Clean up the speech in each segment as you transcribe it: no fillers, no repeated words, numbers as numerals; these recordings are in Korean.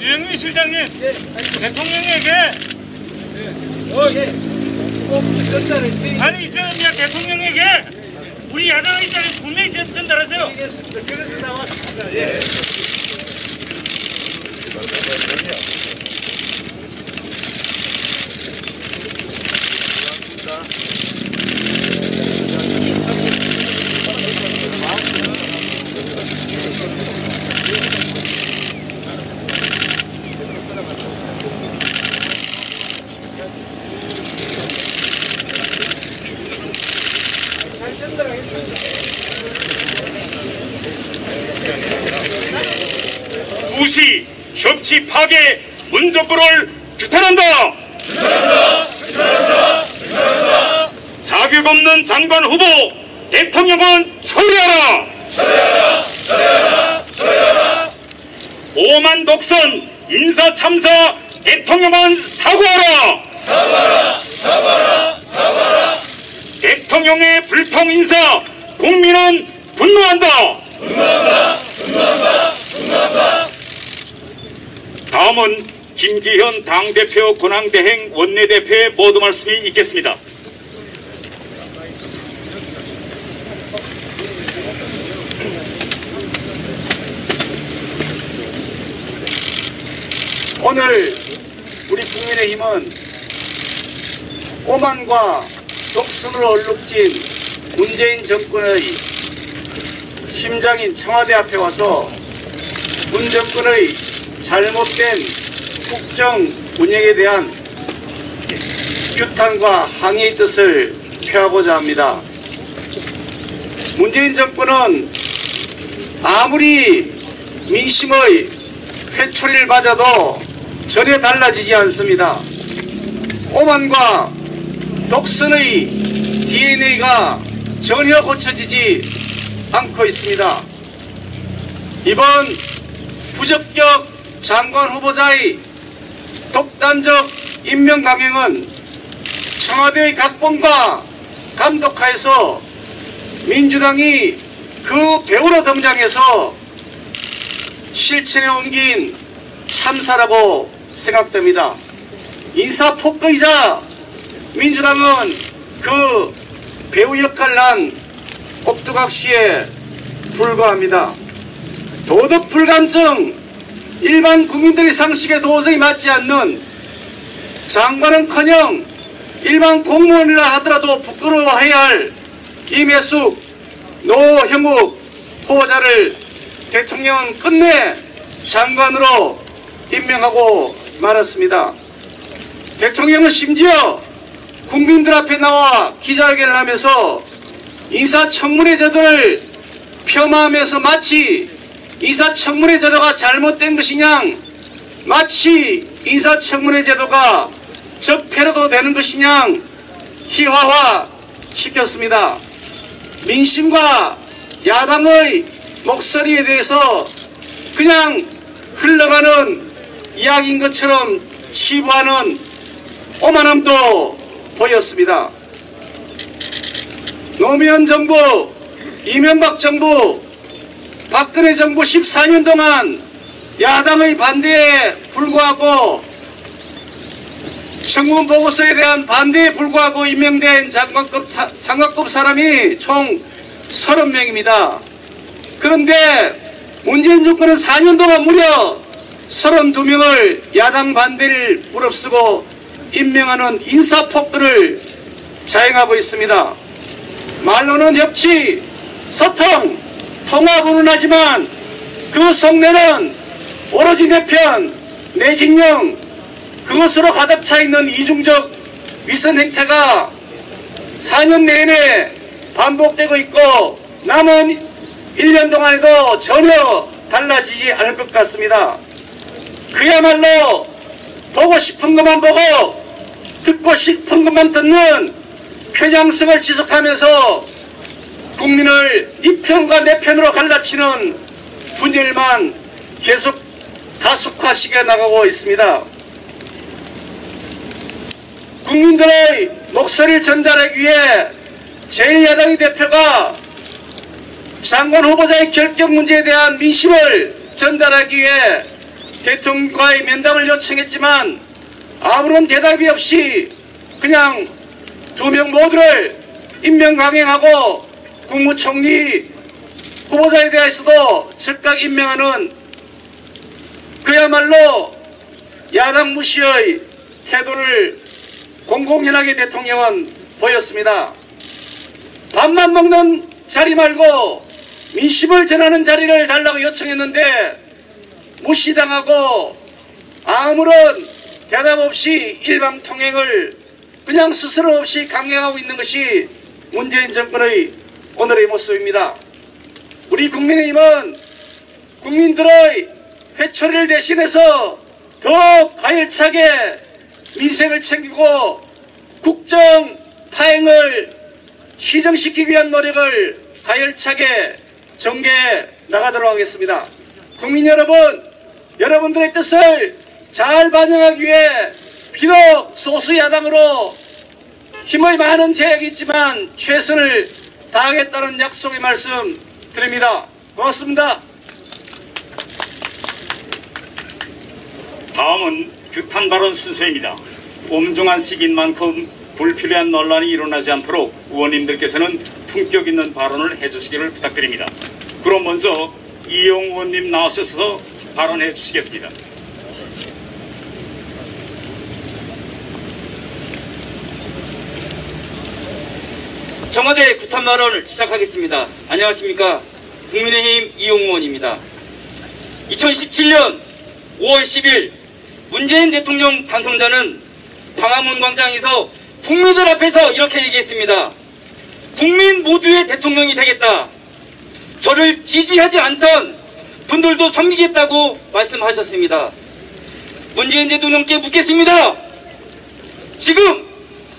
유영민 실장님, 대통령에게 아니 이제 대통령에게 우리 야당 의장이 분명히 전달하세요. 그래서 나왔습니다. 예. 무시, 협치, 파괴, 문정부를 규탄한다! 자격 없는 장관 후보 대통령은 처리하라! 오만 독선 인사 참사 대통령은 사과하라! 대통령의 불통 인사 국민은 분노한다! 다음은 김기현 당대표 권한대행 원내대표의 모두 말씀이 있겠습니다. 오늘 우리 국민의힘은 오만과 독선으로 얼룩진 문재인 정권의 심장인 청와대 앞에 와서 문 정권의 잘못된 국정 운영에 대한 규탄과 항의의 뜻을 표하고자 합니다. 문재인 정권은 아무리 민심의 회초리를 맞아도 전혀 달라지지 않습니다. 오만과 독선의 DNA가 전혀 고쳐지지 않고 있습니다. 이번 부적격 장관 후보자의 독단적 임명 강행은 청와대의 각본과 감독하에서 민주당이 그 배우로 등장해서 실천에 옮긴 참사라고 생각됩니다. 인사폭거이자 민주당은 그 배우 역할을 한 옥두각시에 불과합니다. 도덕 불감증, 일반 국민들의 상식에 도저히 맞지 않는 장관은커녕 일반 공무원이라 하더라도 부끄러워해야 할 김혜숙, 노형욱 후보자를 대통령은 끝내 장관으로 임명하고 말았습니다. 대통령은 심지어 국민들 앞에 나와 기자회견을 하면서 인사청문회 제도를 폄하하면서 마치 인사청문회 제도가 잘못된 것이냐, 마치 인사청문회 제도가 적폐로도 되는 것이냐 희화화 시켰습니다. 민심과 야당의 목소리에 대해서 그냥 흘러가는 이야기인 것처럼 치부하는 오만함도 보였습니다. 노무현 정부, 이명박 정부, 박근혜 정부 14년 동안 야당의 반대에 불구하고 청문 보고서에 대한 반대에 불구하고 임명된 장관급 사람이 총 30명입니다. 그런데 문재인 정권은 4년 동안 무려 32명을 야당 반대를 무릅쓰고 임명하는 인사폭도를 자행하고 있습니다. 말로는 협치, 소통, 통합은 하지만 그 속내는 오로지 내 편, 내 진영, 그것으로 가득 차 있는 이중적 위선 행태가 4년 내내 반복되고 있고 남은 1년 동안에도 전혀 달라지지 않을 것 같습니다. 그야말로 보고 싶은 것만 보고 듣고 싶은 것만 듣는 편향성을 지속하면서 국민을 네 편과 내 편으로 갈라치는 분열만 계속 가속화시켜 나가고 있습니다. 국민들의 목소리를 전달하기 위해 제1야당의 대표가 장관 후보자의 결격 문제에 대한 민심을 전달하기 위해 대통령과의 면담을 요청했지만 아무런 대답이 없이 그냥 2명 모두를 임명 강행하고 국무총리 후보자에 대해서도 즉각 임명하는 그야말로 야당 무시의 태도를 공공연하게 대통령은 보였습니다. 밥만 먹는 자리 말고 민심을 전하는 자리를 달라고 요청했는데 무시당하고 아무런 대답 없이 일방통행을 그냥 스스럼 없이 강행하고 있는 것이 문재인 정권의 오늘의 모습입니다. 우리 국민의힘은 국민들의 회초리를 대신해서 더 가열차게 민생을 챙기고 국정 파행을 시정시키기 위한 노력을 가열차게 전개해 나가도록 하겠습니다. 국민 여러분, 여러분들의 뜻을 잘 반영하기 위해 비록 소수 야당으로 힘의 많은 제약이 있지만 최선을 다하겠다는 약속의 말씀 드립니다. 고맙습니다. 다음은 규탄 발언 순서입니다. 엄중한 시기인 만큼 불필요한 논란이 일어나지 않도록 의원님들께서는 품격 있는 발언을 해주시기를 부탁드립니다. 그럼 먼저 이용 의원님 나오셔서 발언해 주시겠습니다. 청와대 규탄 발언을 시작하겠습니다. 안녕하십니까. 국민의힘 이용 의원입니다. 2017년 5월 10일 문재인 대통령 당선자는 광화문 광장에서 국민들 앞에서 이렇게 얘기했습니다. 국민 모두의 대통령이 되겠다. 저를 지지하지 않던 분들도 섬기겠다고 말씀하셨습니다. 문재인 대통령께 묻겠습니다. 지금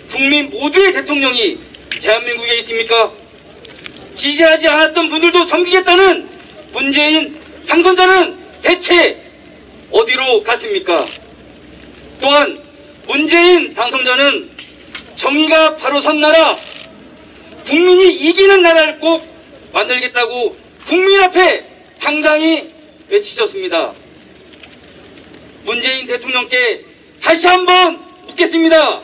국민 모두의 대통령이 대한민국에 있습니까? 지지하지 않았던 분들도 섬기겠다는 문재인 당선자는 대체 어디로 갔습니까? 또한 문재인 당선자는 정의가 바로 선 나라, 국민이 이기는 나라를 꼭 만들겠다고 국민 앞에 당당히 외치셨습니다. 문재인 대통령께 다시 한번 묻겠습니다.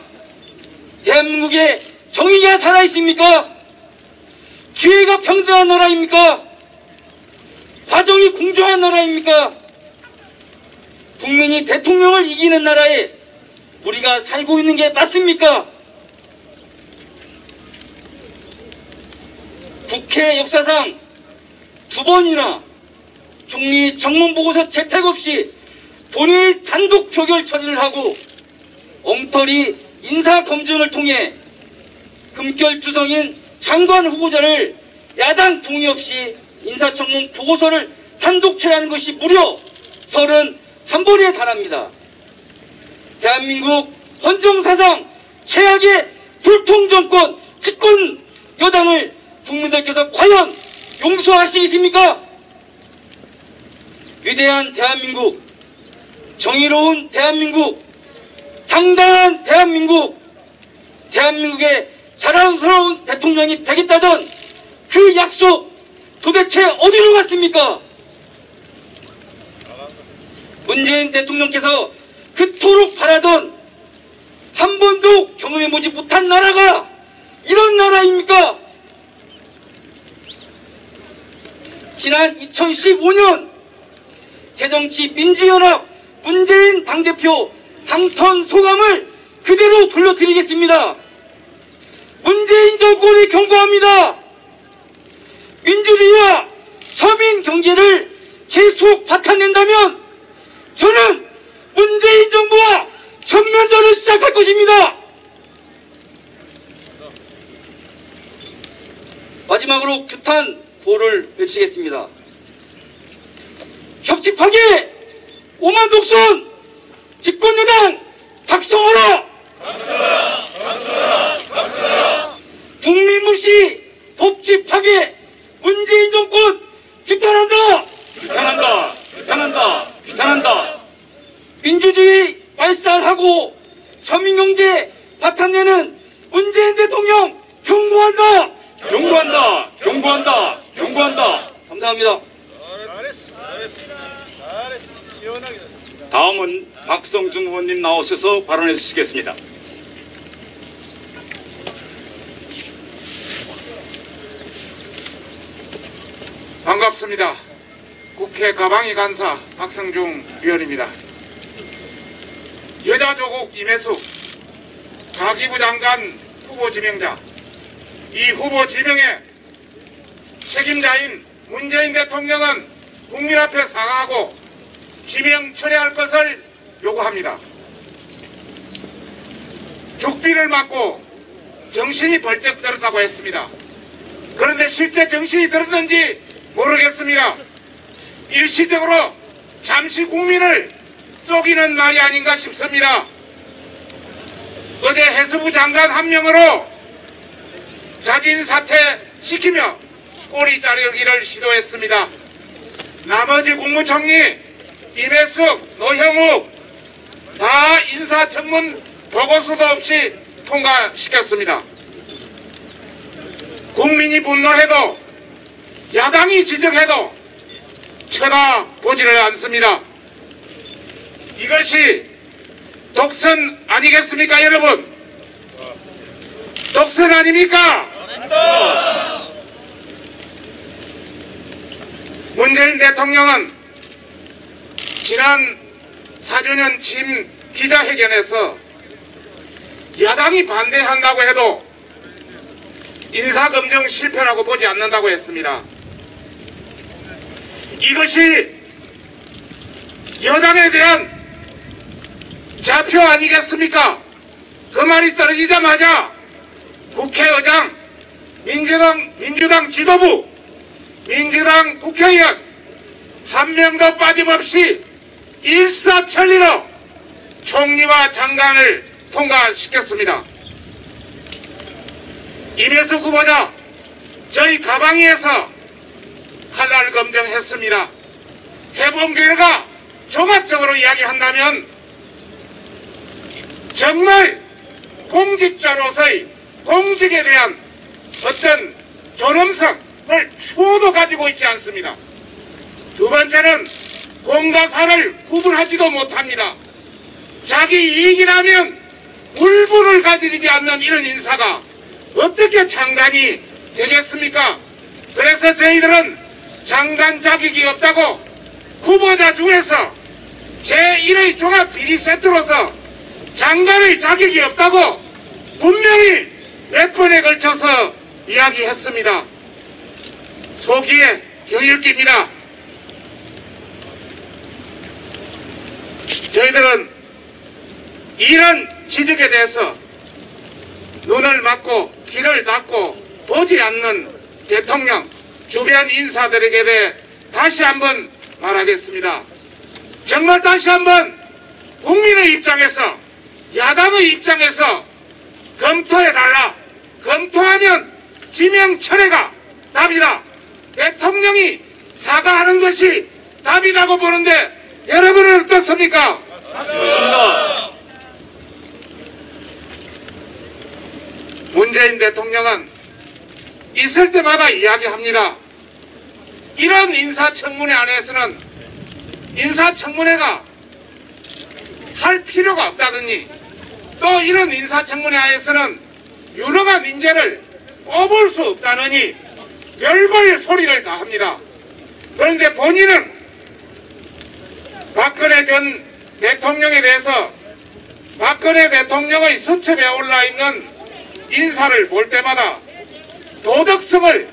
대한민국에 정의가 살아있습니까? 기회가 평등한 나라입니까? 과정이 공정한 나라입니까? 국민이 대통령을 이기는 나라에 우리가 살고 있는 게 맞습니까? 국회 역사상 2번이나 총리 정문보고서 채택 없이 본인이 단독 표결 처리를 하고 엉터리 인사검증을 통해 금결주성인 장관 후보자를 야당 동의 없이 인사청문 보고서를 단독 처리하는 것이 무려 31번에 달합니다. 대한민국 헌정사상 최악의 불통정권 집권 여당을 국민들께서 과연 용서하시겠습니까? 위대한 대한민국, 정의로운 대한민국, 당당한 대한민국, 대한민국의 자랑스러운 대통령이 되겠다던 그 약속 도대체 어디로 갔습니까? 문재인 대통령께서 그토록 바라던 한 번도 경험해보지 못한 나라가 이런 나라입니까? 지난 2015년 새정치 민주연합 문재인 당대표 당선 소감을 그대로 돌려드리겠습니다. 문재인 정권이 경고합니다. 민주주의와 서민 경제를 계속 파탄낸다면 저는 문재인 정부와 전면전을 시작할 것입니다. 마지막으로 규탄 구호를 외치겠습니다. 협치파괴 오만독선 집권여당 박성하라! 국민무시 법치 파괴 문재인 정권 규탄한다! 규탄한다! 규탄한다! 규탄한다! 민주주의 말살하고 서민경제 바탕내는 문재인 대통령 경고한다! 경고한다! 경고한다! 경고한다! 감사합니다. 다음은 박성중 의원님 나오셔서 발언해 주시겠습니다. 반갑습니다. 국회 가방위 간사 박성중 의원입니다. 여자조국 임혜숙 가기부 장관 후보 지명자, 이 후보 지명의 책임자인 문재인 대통령은 국민 앞에 사과하고 지명 철회할 것을 요구합니다. 죽비를 맞고 정신이 벌쩍 들었다고 했습니다. 그런데 실제 정신이 들었는지 모르겠습니다. 일시적으로 잠시 국민을 속이는 말이 아닌가 싶습니다. 어제 해수부 장관 한 명으로 자진 사퇴시키며 꼬리 자르기를 시도했습니다. 나머지 국무총리 임혜숙, 노형욱 다 인사청문 보고서도 없이 통과시켰습니다. 국민이 분노해도 야당이 지적해도 쳐다보지를 않습니다. 이것이 독선 아니겠습니까, 여러분? 독선 아닙니까? 문재인 대통령은 지난 4주년 취임 기자회견에서 야당이 반대한다고 해도 인사검증 실패라고 보지 않는다고 했습니다. 이것이 여당에 대한 좌표 아니겠습니까? 그 말이 떨어지자마자 국회의장, 민주당 지도부, 민주당 국회의원 한 명도 빠짐없이 일사천리로 총리와 장관을 통과시켰습니다. 임혜숙 후보자, 저희 가방위에서 칼날 검증했습니다. 해본 결과 종합적으로 이야기한다면 정말 공직자로서의 공직에 대한 어떤 존엄성을 추호도 가지고 있지 않습니다. 두 번째는 공과 사를 구분하지도 못합니다. 자기 이익이라면 울분을 가지지 않는 이런 인사가 어떻게 장관이 되겠습니까? 그래서 저희들은 장관 자격이 없다고 후보자 중에서 제1의 종합 비리 세트로서 장관의 자격이 없다고 분명히 몇 번에 걸쳐서 이야기했습니다. 속이에 경일기입니다. 저희들은 이런 지적에 대해서 눈을 막고 귀를 닫고 보지 않는 대통령, 주변 인사들에게 대해 다시 한번 말하겠습니다. 정말 다시 한번 국민의 입장에서, 야당의 입장에서 검토해달라. 검토하면 지명 철회가 답이다. 대통령이 사과하는 것이 답이라고 보는데 여러분은 어떻습니까? 그렇습니다. 문재인 대통령은 있을 때마다 이야기합니다. 이런 인사청문회 안에서는 인사청문회가 할 필요가 없다더니 또 이런 인사청문회 안에서는 유능한 인재를 뽑을 수 없다느니 별별 소리를 다 합니다. 그런데 본인은 박근혜 전 대통령에 대해서 박근혜 대통령의 서첩에 올라있는 인사를 볼 때마다 도덕성을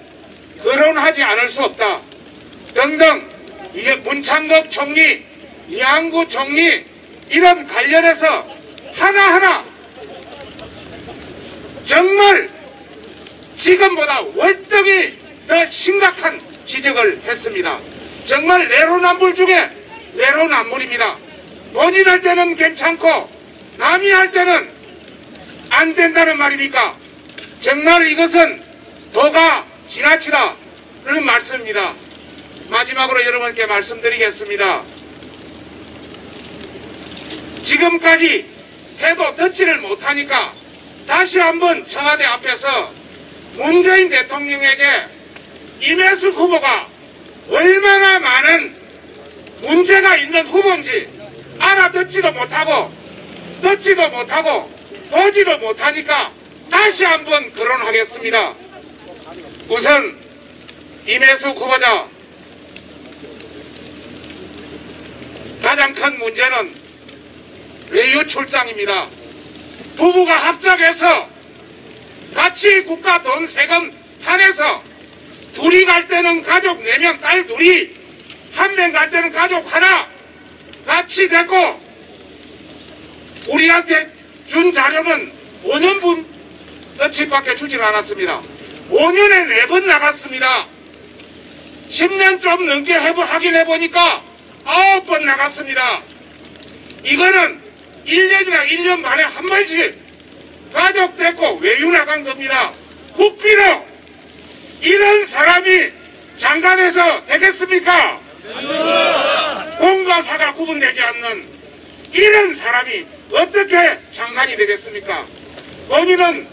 거론하지 않을 수 없다 등등, 이게 문창극 총리, 이한구 총리 이런 관련해서 하나하나 정말 지금보다 월등히 더 심각한 지적을 했습니다. 정말 내로남불 중에 내로남불입니다. 본인 할 때는 괜찮고 남이 할 때는 안 된다는 말입니까? 정말 이것은 도가 지나치다는 말씀입니다. 마지막으로 여러분께 말씀드리겠습니다. 지금까지 해도 듣지를 못하니까 다시 한번 청와대 앞에서 문재인 대통령에게 임혜숙 후보가 얼마나 많은 문제가 있는 후보인지 알아듣지도 못하고 듣지도 못하고 보지도 못하니까 다시 한번 거론하겠습니다. 우선 임혜숙 후보자, 가장 큰 문제는 외유 출장입니다. 부부가 합작해서 같이 국가 돈 세금 탄해서 둘이 갈 때는 가족 4명, 딸 둘이, 한 명 갈 때는 가족 하나 같이 됐고, 우리한테 준 자료는 5년분 며칠밖에 주질 않았습니다. 5년에 4번 나갔습니다. 10년 좀 넘게 확인해보니까 9번 나갔습니다. 이거는 1년이나 1년 만에 한 번씩 가족 데리고 외유 나간 겁니다. 국비로. 이런 사람이 장관해서 되겠습니까? 공과 사가 구분되지 않는 이런 사람이 어떻게 장관이 되겠습니까? 본인은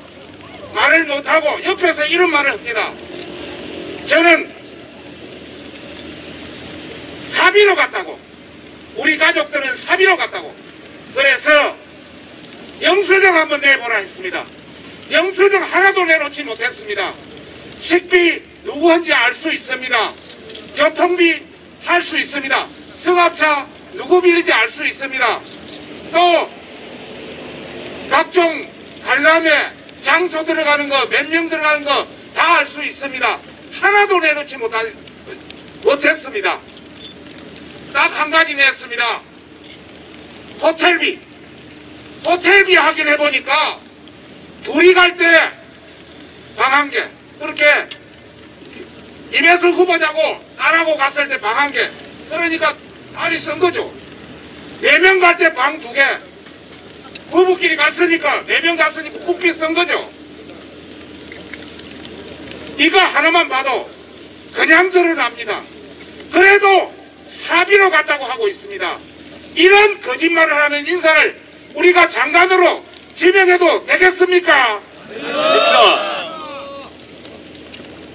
말을 못하고 옆에서 이런 말을 합니다. 저는 사비로 갔다고, 우리 가족들은 사비로 갔다고, 그래서 영수증 한번 내보라 했습니다. 영수증 하나도 내놓지 못했습니다. 식비 누구한지 알 수 있습니다. 교통비 할 수 있습니다. 승합차 누구 빌리지 알 수 있습니다. 또 각종 관람에 장소 들어가는 거, 몇 명 들어가는 거 다 알 수 있습니다. 하나도 내놓지 못했습니다. 딱 한 가지 냈습니다. 호텔비 확인해보니까 둘이 갈 때 방 1개, 그렇게 임혜숙 후보자고 딸하고 갔을 때 방 1개, 그러니까 딸이 쓴 거죠. 4명 갈 때 방 2개, 부부끼리 갔으니까 4명 갔으니까 국비 쓴 거죠. 이거 하나만 봐도 그냥 드러납니다. 그래도 사비로 갔다고 하고 있습니다. 이런 거짓말을 하는 인사를 우리가 장관으로 지명해도 되겠습니까?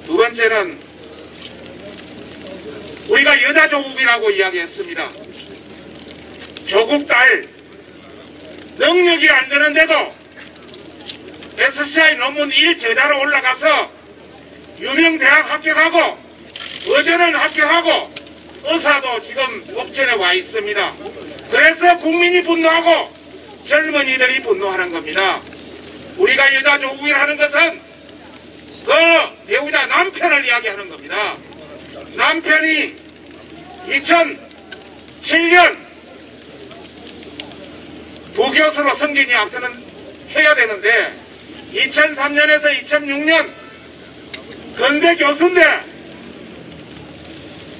두 번째는 우리가 여자 조국이라고 이야기했습니다. 조국 딸 능력이 안 되는데도 SCI 논문 1저자로 올라가서 유명 대학 합격하고 의전은 합격하고 의사도 지금 법전에 와 있습니다. 그래서 국민이 분노하고 젊은이들이 분노하는 겁니다. 우리가 여자 조국이라는 것은 그 배우자 남편을 이야기하는 겁니다. 남편이 2007년 부교수로 승진이 앞서는 해야 되는데 2003년에서 2006년 건대 교수인데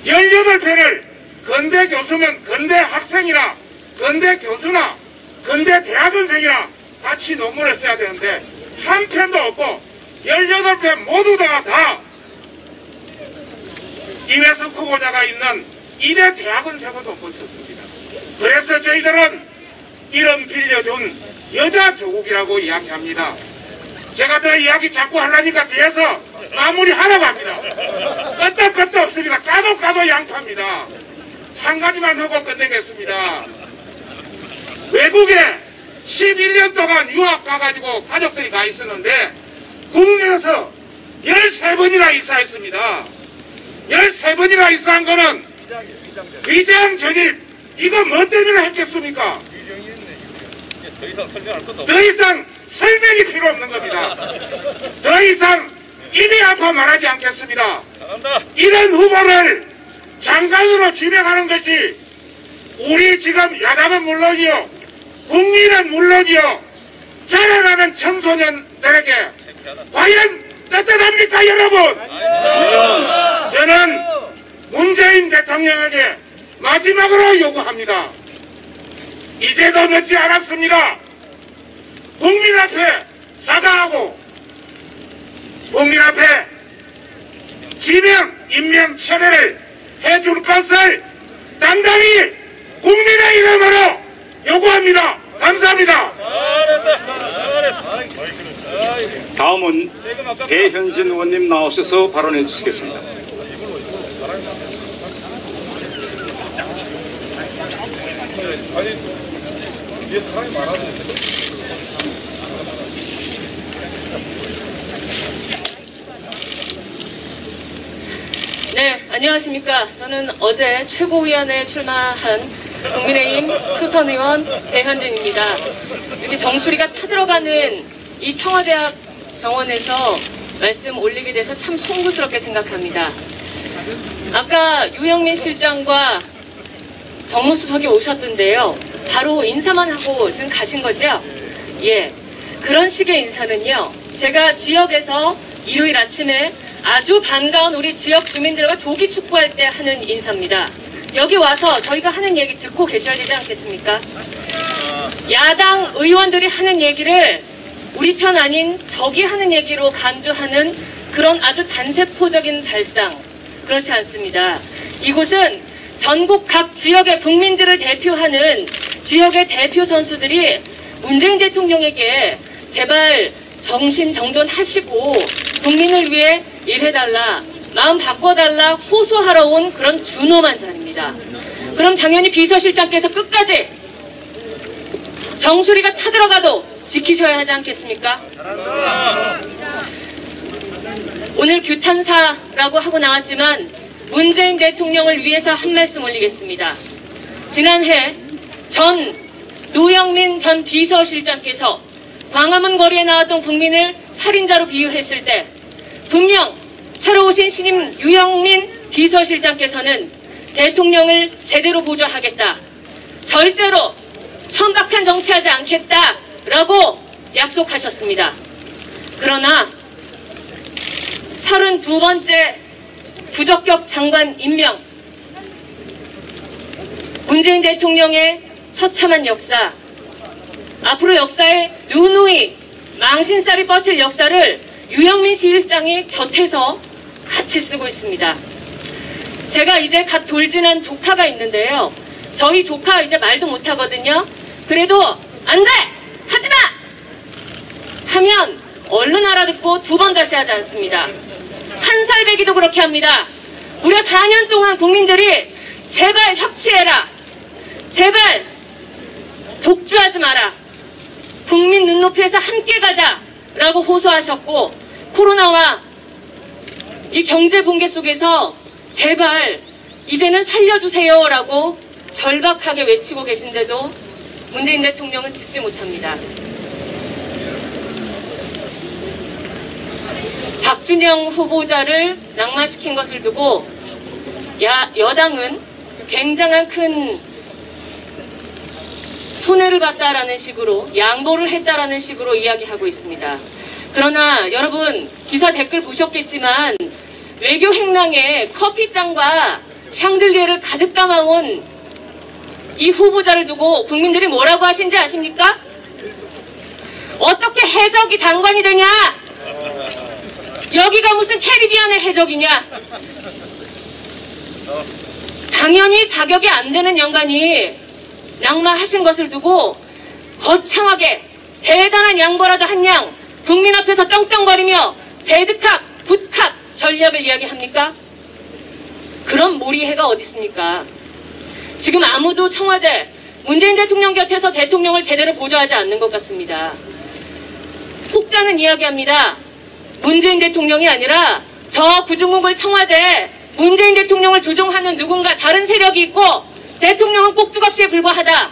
18편을 건대 교수면 건대 학생이나 건대 교수나 건대 대학원생이나 같이 논문을 써야 되는데 한 편도 없고 18편 모두 다 임혜숙 후보자가 있는 이대 대학원생도 논문 썼습니다. 그래서 저희들은 이름 빌려준 여자 조국이라고 이야기합니다. 제가 더 이야기 자꾸 하려니까 뒤에서 마무리하라고 합니다. 끄떡 없습니다. 까도 양파입니다. 한 가지만 하고 끝내겠습니다. 외국에 11년 동안 유학 가가지고 가족들이 가 있었는데 국내에서 13번이나 이사했습니다. 13번이나 이사한 거는 위장 전입 이거 뭐 때문에 했겠습니까? 더 이상 설명할 것도 없고. 더 이상 설명이 필요 없는 겁니다. 더 이상 입이 아파 말하지 않겠습니다. 잘한다. 이런 후보를 장관으로 지명하는 것이 우리 지금 야당은 물론이요, 국민은 물론이요, 자라나는 청소년들에게 과연 떳떳합니까, 여러분? 저는 문재인 대통령에게 마지막으로 요구합니다. 이제도 늦지 않았습니다. 국민 앞에 사과하고 국민 앞에 지명, 임명 처리를 해줄 것을 당당히 국민의 이름으로 요구합니다. 감사합니다. 다음은 배현진 의원님 나오셔서 발언해 주시겠습니다. 네, 안녕하십니까. 저는 어제 최고위원회에 출마한 국민의힘 표선 의원 배현진입니다. 이렇게 정수리가 타들어가는 이 청와대학 정원에서 말씀 올리게 돼서 참 송구스럽게 생각합니다. 아까 유영민 실장과 정무수석이 오셨던데요. 바로 인사만 하고 지금 가신 거죠? 예. 그런 식의 인사는요, 제가 지역에서 일요일 아침에 아주 반가운 우리 지역 주민들과 조기 축구할 때 하는 인사입니다. 여기 와서 저희가 하는 얘기 듣고 계셔야 되지 않겠습니까? 야당 의원들이 하는 얘기를 우리 편 아닌 적이 하는 얘기로 간주하는 그런 아주 단세포적인 발상, 그렇지 않습니다. 이곳은 전국 각 지역의 국민들을 대표하는 지역의 대표 선수들이 문재인 대통령에게 제발 정신 정돈하시고 국민을 위해 일해달라, 마음 바꿔달라 호소하러 온 그런 준엄한 자리입니다. 그럼 당연히 비서실장께서 끝까지 정수리가 타들어가도 지키셔야 하지 않겠습니까? 오늘 규탄사라고 하고 나왔지만 문재인 대통령을 위해서 한 말씀 올리겠습니다. 지난해 전 노영민 전 비서실장께서 광화문 거리에 나왔던 국민을 살인자로 비유했을 때 분명 새로 오신 신임 유영민 비서실장께서는 대통령을 제대로 보좌하겠다, 절대로 천박한 정치하지 않겠다라고 약속하셨습니다. 그러나 32번째 부적격 장관 임명, 문재인 대통령의 처참한 역사, 앞으로 역사에 누누이 망신살이 뻗칠 역사를 유영민 실장이 곁에서 같이 쓰고 있습니다. 제가 이제 갓 돌진한 조카가 있는데요. 저희 조카 이제 말도 못하거든요. 그래도 안 돼! 하지마! 하면 얼른 알아듣고 두 번 다시 하지 않습니다. 한 살 배기도 그렇게 합니다. 무려 4년 동안 국민들이 제발 협치해라, 제발 독주하지 마라, 국민 눈높이에서 함께 가자 라고 호소하셨고, 코로나와 이 경제 붕괴 속에서 제발 이제는 살려주세요 라고 절박하게 외치고 계신데도 문재인 대통령은 듣지 못합니다. 박준영 후보자를 낙마시킨 것을 두고 여당은 굉장한 큰 손해를 봤다라는 식으로, 양보를 했다라는 식으로 이야기하고 있습니다. 그러나 여러분 기사 댓글 보셨겠지만 외교 행랑에 커피잔과 샹들리에를 가득 담아온 이 후보자를 두고 국민들이 뭐라고 하신지 아십니까? 어떻게 해적이 장관이 되냐? 여기가 무슨 캐리비안의 해적이냐? 당연히 자격이 안 되는 양반이 낙마하신 것을 두고 거창하게 대단한 양보라도 한 양 국민 앞에서 떵떵거리며 배드캅, 굿캅 전략을 이야기합니까? 그런 몰이해가 어디 있습니까? 지금 아무도 청와대, 문재인 대통령 곁에서 대통령을 제대로 보좌하지 않는 것 같습니다. 혹자는 이야기합니다. 문재인 대통령이 아니라 저 구중궁궐 청와대 문재인 대통령을 조종하는 누군가 다른 세력이 있고 대통령은 꼭두각시에 불과하다.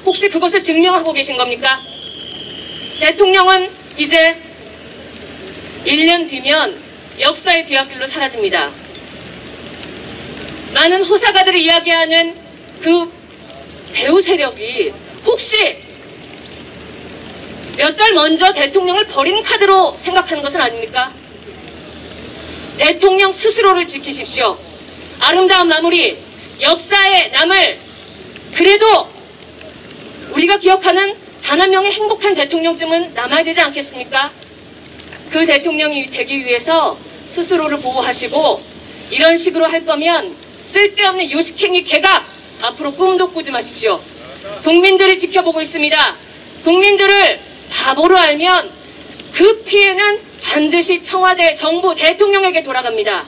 혹시 그것을 증명하고 계신 겁니까? 대통령은 이제 1년 뒤면 역사의 뒤앞길로 사라집니다. 많은 호사가들이 이야기하는 그 배후 세력이 혹시 몇 달 먼저 대통령을 버린 카드로 생각하는 것은 아닙니까? 대통령 스스로를 지키십시오. 아름다운 마무리, 역사에 남을, 그래도 우리가 기억하는 단 한 명의 행복한 대통령쯤은 남아야 되지 않겠습니까? 그 대통령이 되기 위해서 스스로를 보호하시고, 이런 식으로 할 거면 쓸데없는 요식행위 개각 앞으로 꿈도 꾸지 마십시오. 국민들이 지켜보고 있습니다. 국민들을 바보로 알면 그 피해는 반드시 청와대, 정부, 대통령에게 돌아갑니다.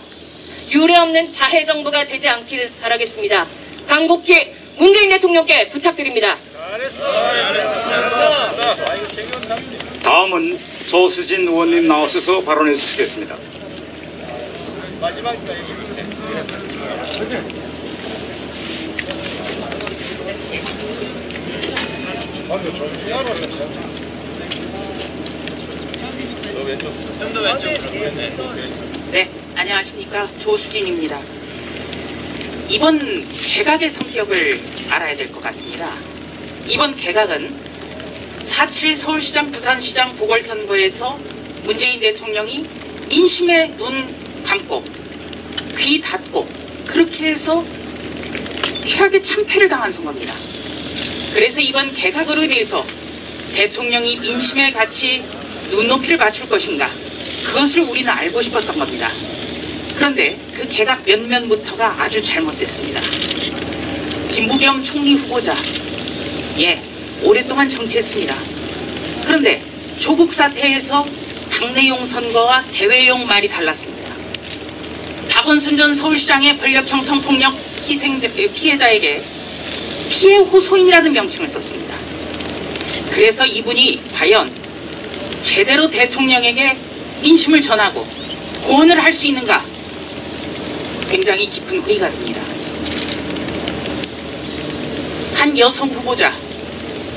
유례없는 자해 정부가 되지 않길 바라겠습니다. 간곡히 문재인 대통령께 부탁드립니다. 다음은 조수진 의원님 나오셔서 발언해 주시겠습니다. 마지막이니까 얘기해 주세요. 너 왼쪽. 좀더 왼쪽으로. 네, 안녕하십니까. 조수진입니다. 이번 개각의 성격을 알아야 될 것 같습니다. 이번 개각은 4.7 서울시장, 부산시장 보궐선거에서 문재인 대통령이 민심에 눈 감고 귀 닫고 그렇게 해서 최악의 참패를 당한 선거입니다. 그래서 이번 개각으로 인해서 대통령이 민심에 같이 눈높이를 맞출 것인가, 그것을 우리는 알고 싶었던 겁니다. 그런데 그 개각 면면부터가 아주 잘못됐습니다. 김부겸 총리 후보자, 오랫동안 정치했습니다. 그런데 조국 사태에서 당내용 선거와 대외용 말이 달랐습니다. 박원순 전 서울시장의 권력형 성폭력 피해자에게 피해 호소인이라는 명칭을 썼습니다. 그래서 이분이 과연 제대로 대통령에게 민심을 전하고 고언을 할 수 있는가, 굉장히 깊은 회의가 됩니다. 한 여성 후보자,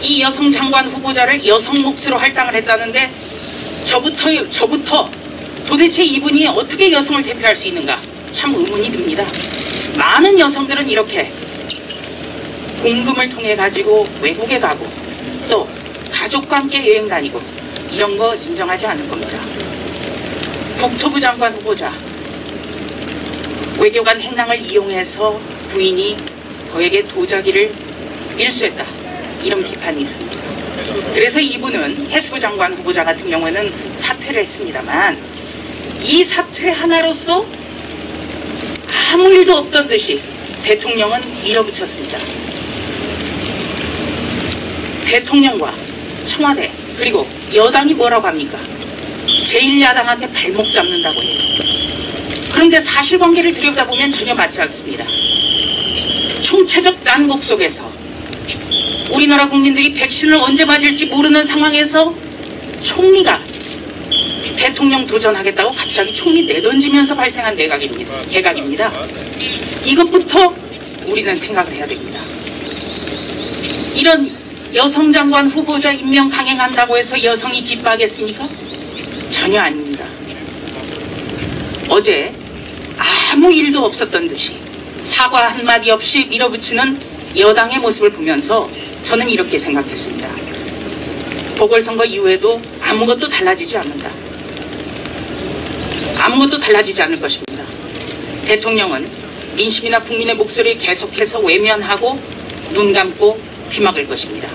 이 여성 장관 후보자를 여성 몫으로 할당을 했다는데 저부터 도대체 이분이 어떻게 여성을 대표할 수 있는가 참 의문이 듭니다. 많은 여성들은 이렇게 공금을 통해 가지고 외국에 가고 또 가족과 함께 여행 다니고 이런 거 인정하지 않을 겁니다. 국토부 장관 후보자, 외교관 행랑을 이용해서 부인이 거액의 도자기를 밀수했다, 이런 비판이 있습니다. 그래서 이분은 해수부 장관 후보자 같은 경우에는 사퇴를 했습니다만, 이 사퇴 하나로서 아무 일도 없던 듯이 대통령은 밀어붙였습니다. 대통령과 청와대 그리고 여당이 뭐라고 합니까? 제1야당한테 발목 잡는다고 해요. 그런데 사실관계를 들여다보면 전혀 맞지 않습니다. 총체적 난국 속에서 우리나라 국민들이 백신을 언제 맞을지 모르는 상황에서 총리가 대통령 도전하겠다고 갑자기 총리 내던지면서 발생한 개각입니다. 이것부터 우리는 생각을 해야 됩니다. 이런 여성 장관 후보자 임명 강행한다고 해서 여성이 기뻐하겠습니까? 전혀 아닙니다. 어제 아무 일도 없었던 듯이 사과 한마디 없이 밀어붙이는 여당의 모습을 보면서 저는 이렇게 생각했습니다. 보궐선거 이후에도 아무것도 달라지지 않는다. 아무것도 달라지지 않을 것입니다. 대통령은 민심이나 국민의 목소리를 계속해서 외면하고 눈 감고 귀 막을 것입니다.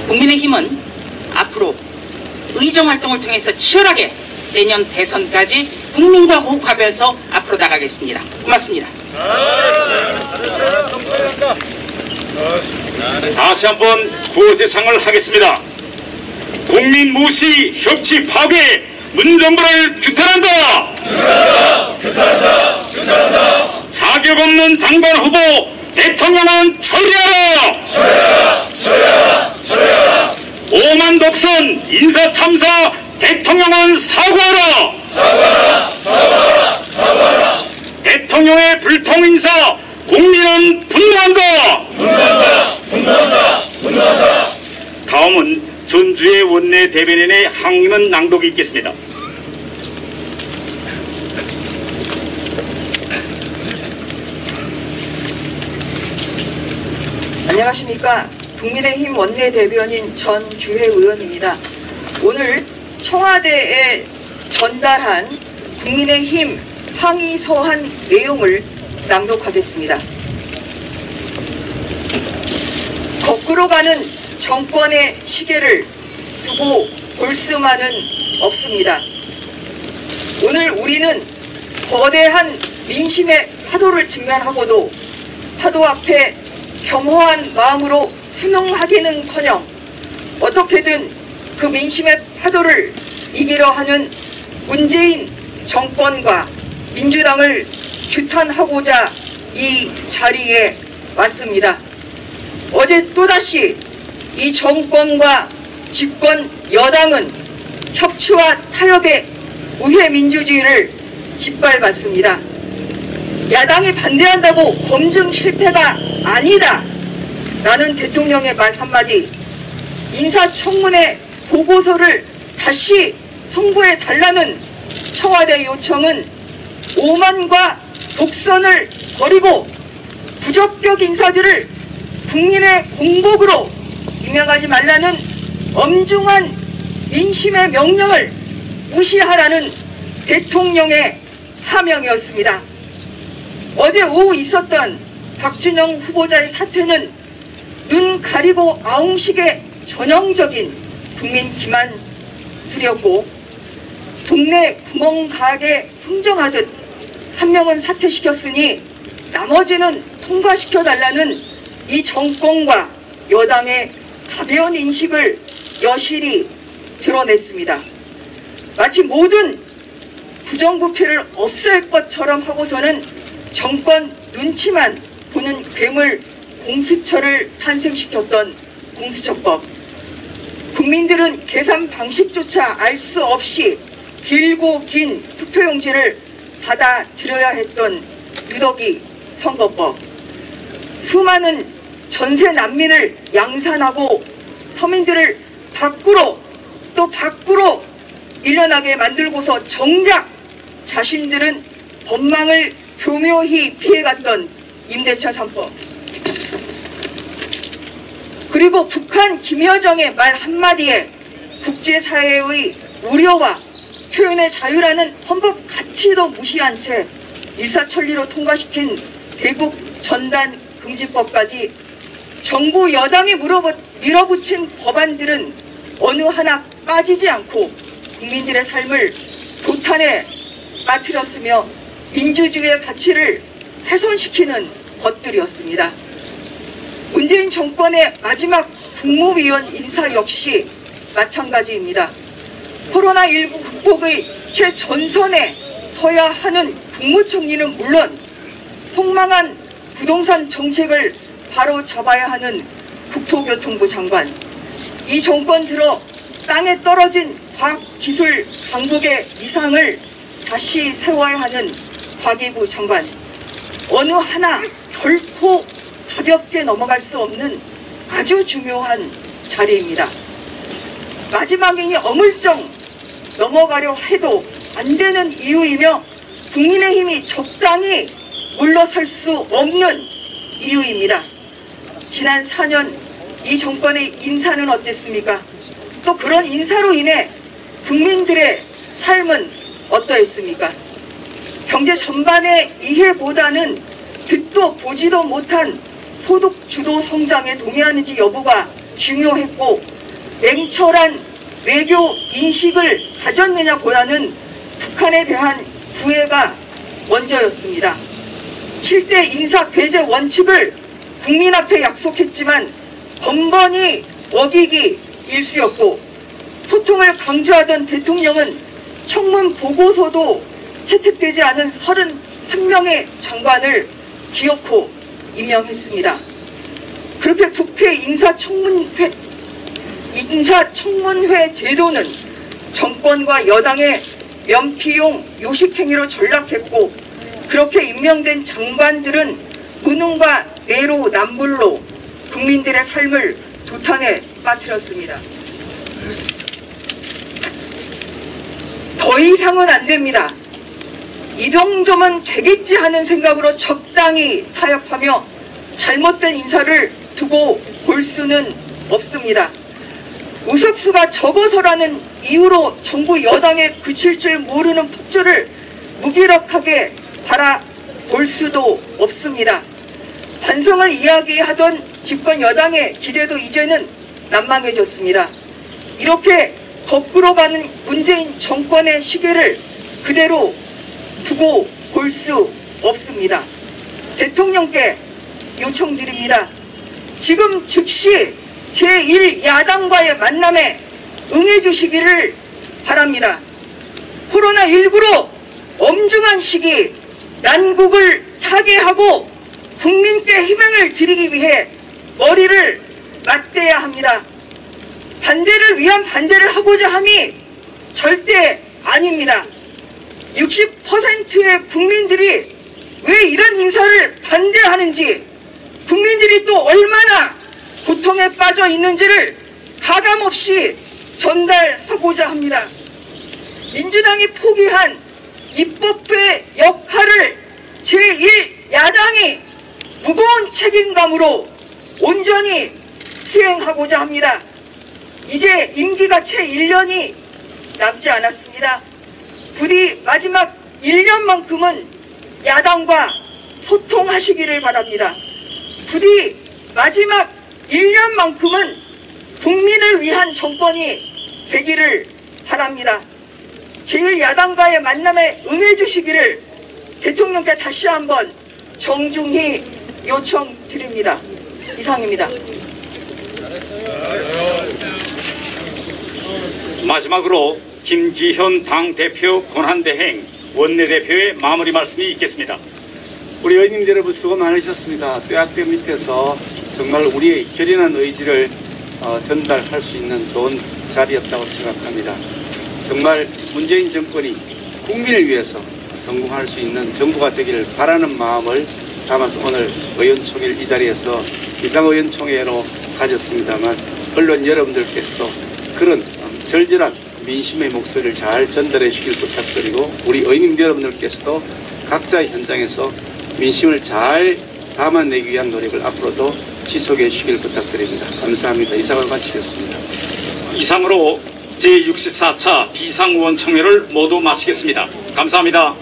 국민의힘은 앞으로 의정활동을 통해서 치열하게 내년 대선까지 국민과 호흡하면서 앞으로 나가겠습니다. 고맙습니다. 다시 한번 구호제창을 하겠습니다. 국민 무시, 협치 파괴, 문정부를 규탄한다! 규탄한다! 자격 없는 장관 후보 대통령은 처리하라! 처리하라! 오만 독선 인사 참사 대통령은 사과하라! 사과하라! 대통령의 불통 인사 국민은 분노한다. 다음은 전주의 원내 대변인의 항의문 낭독이 있겠습니다. 안녕하십니까. 국민의힘 원내대변인 전주혜 의원입니다. 오늘 청와대에 전달한 국민의힘 항의 서한 내용을 낭독하겠습니다. 거꾸로 가는 정권의 시계를 두고 볼 수만은 없습니다. 오늘 우리는 거대한 민심의 파도를 직면하고도 파도 앞에 겸허한 마음으로 순응하기는커녕 어떻게든 그 민심의 파도를 이기려 하는 문재인 정권과 민주당을 규탄하고자 이 자리에 왔습니다. 어제 또다시 이 정권과 집권 여당은 협치와 타협의 우회 민주주의를 짓밟았습니다. 야당이 반대한다고 검증 실패가 아니다 라는 대통령의 말 한마디, 인사청문회 보고서를 다시 송부해 달라는 청와대 요청은 오만과 독선을 버리고 부적격 인사들을 국민의 공복으로 임명하지 말라는 엄중한 민심의 명령을 무시하라는 대통령의 하명이었습니다. 어제 오후 있었던 박준영 후보자의 사퇴는 눈 가리고 아웅식의 전형적인 국민 기만술이었고, 동네 구멍가게 흥정하듯 한 명은 사퇴시켰으니 나머지는 통과시켜달라는 이 정권과 여당의 가벼운 인식을 여실히 드러냈습니다. 마치 모든 부정부패를 없앨 것처럼 하고서는 정권 눈치만 보는 괴물 공수처를 탄생시켰던 공수처법. 국민들은 계산 방식조차 알 수 없이 길고 긴 투표용지를 받아들여야 했던 누더기 선거법. 수많은 전세 난민을 양산하고 서민들을 밖으로 또 밖으로 밀려나게 만들고서 정작 자신들은 법망을 교묘히 피해갔던 임대차 3법. 그리고 북한 김여정의 말 한마디에 국제사회의 우려와 표현의 자유라는 헌법 가치도 무시한 채 일사천리로 통과시킨 대북 전단 금지법까지 정부 여당이 밀어붙인 법안들은 어느 하나 빠지지 않고 국민들의 삶을 도탄에 빠뜨렸으며 민주주의의 가치를 훼손시키는 것들이었습니다. 문재인 정권의 마지막 국무위원 인사 역시 마찬가지입니다. 코로나19 극복의 최전선에 서야 하는 국무총리는 물론 폭망한 부동산 정책을 바로 잡아야 하는 국토교통부 장관, 이 정권 들어 땅에 떨어진 과학기술 강국의 위상을 다시 세워야 하는 과기부 장관, 어느 하나 결코 가볍게 넘어갈 수 없는 아주 중요한 자리입니다. 마지막이니 어물쩡 넘어가려 해도 안 되는 이유이며 국민의힘이 적당히 물러설 수 없는 이유입니다. 지난 4년 이 정권의 인사는 어땠습니까? 또 그런 인사로 인해 국민들의 삶은 어떠했습니까? 경제 전반의 이해보다는 듣도 보지도 못한 소득 주도 성장에 동의하는지 여부가 중요했고, 냉철한 외교 인식을 가졌느냐보다는 북한에 대한 구애가 먼저였습니다. 실대 인사 배제 원칙을 국민 앞에 약속했지만 번번이 어기기 일쑤였고, 소통을 강조하던 대통령은 청문 보고서도 채택되지 않은 31명의 장관을 기어코 임명했습니다. 그렇게 국회 인사청문회 제도는 정권과 여당의 면피용 요식행위로 전락했고, 그렇게 임명된 장관들은 무능과 내로 남불로 국민들의 삶을 도탄에 빠뜨렸습니다. 더 이상은 안 됩니다. 이 정도면 되겠지 하는 생각으로 적당히 타협하며 잘못된 인사를 두고 볼 수는 없습니다. 의석수가 적어서라는 이유로 정부 여당에 그칠 줄 모르는 폭주를 무기력하게 바라볼 수도 없습니다. 반성을 이야기하던 집권 여당의 기대도 이제는 난망해졌습니다. 이렇게 거꾸로 가는 문재인 정권의 시계를 그대로 두고 볼 수 없습니다. 대통령께 요청드립니다. 지금 즉시 제1야당과의 만남에 응해주시기를 바랍니다. 코로나19로 엄중한 시기 난국을 타개하고 국민께 희망을 드리기 위해 머리를 맞대야 합니다. 반대를 위한 반대를 하고자 함이 절대 아닙니다. 60%의 국민들이 왜 이런 인사를 반대하는지, 국민들이 또 얼마나 고통에 빠져 있는지를 가감없이 전달하고자 합니다. 민주당이 포기한 입법부의 역할을 제1야당이 무거운 책임감으로 온전히 수행하고자 합니다. 이제 임기가 채 1년이 남지 않았습니다. 부디 마지막 1년만큼은 야당과 소통하시기를 바랍니다. 부디 마지막 1년만큼은 국민을 위한 정권이 되기를 바랍니다. 제1야당과의 만남에 응해주시기를 대통령께 다시 한번 정중히 요청드립니다. 이상입니다. 마지막으로 김기현 당대표 권한대행 원내대표의 마무리 말씀이 있겠습니다. 우리 의원님들 여러분 수고 많으셨습니다. 뼈아뼈 밑에서 정말 우리의 결연한 의지를 전달할 수 있는 좋은 자리였다고 생각합니다. 정말 문재인 정권이 국민을 위해서 성공할 수 있는 정부가 되기를 바라는 마음을 담아서 오늘 의원총회를 이 자리에서 비상의원총회로 가졌습니다만, 언론 여러분들께서도 그런 절절한 민심의 목소리를 잘 전달해 주길 부탁드리고, 우리 의원님 여러분들께서도 각자의 현장에서 민심을 잘 담아내기 위한 노력을 앞으로도 지속해 주시길 부탁드립니다. 감사합니다. 이상을 마치겠습니다. 이상으로 제64차 비상의원총회를 모두 마치겠습니다. 감사합니다.